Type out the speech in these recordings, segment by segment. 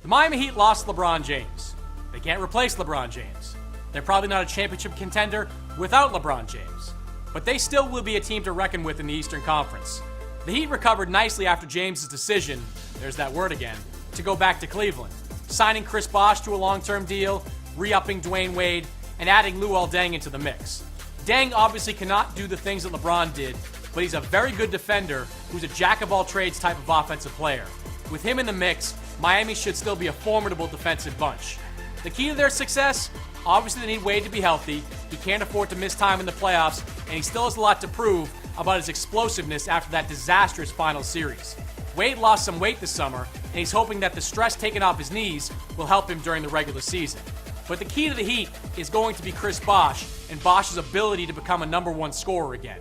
The Miami Heat lost LeBron James. They can't replace LeBron James. They're probably not a championship contender without LeBron James. But they still will be a team to reckon with in the Eastern Conference. The Heat recovered nicely after James' decision, there's that word again, to go back to Cleveland, signing Chris Bosh to a long-term deal, re-upping Dwayne Wade, and adding Luol Deng into the mix. Deng obviously cannot do the things that LeBron did, but he's a very good defender who's a jack-of-all-trades type of offensive player. With him in the mix, Miami should still be a formidable defensive bunch. The key to their success? Obviously, they need Wade to be healthy. He can't afford to miss time in the playoffs, and he still has a lot to prove about his explosiveness after that disastrous final series. Wade lost some weight this summer, and he's hoping that the stress taken off his knees will help him during the regular season. But the key to the Heat is going to be Chris Bosh and Bosh's ability to become a number one scorer again.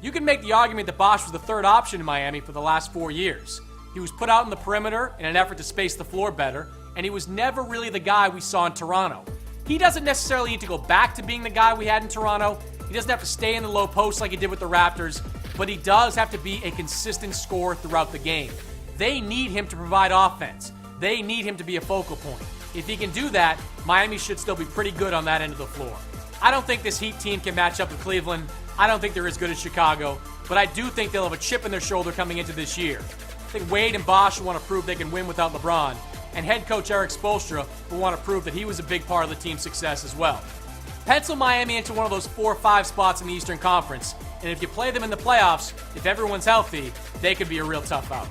You can make the argument that Bosh was the third option in Miami for the last 4 years. He was put out in the perimeter in an effort to space the floor better, and he was never really the guy we saw in Toronto. He doesn't necessarily need to go back to being the guy we had in Toronto. He doesn't have to stay in the low post like he did with the Raptors, but he does have to be a consistent scorer throughout the game. They need him to provide offense. They need him to be a focal point. If he can do that, Miami should still be pretty good on that end of the floor. I don't think this Heat team can match up with Cleveland. I don't think they're as good as Chicago, but I do think they'll have a chip in their shoulder coming into this year. I think Wade and Bosh want to prove they can win without LeBron, and head coach Eric Spoelstra will want to prove that he was a big part of the team's success as well. Pencil Miami into one of those 4 or 5 spots in the Eastern Conference, and if you play them in the playoffs, if everyone's healthy, they could be a real tough out.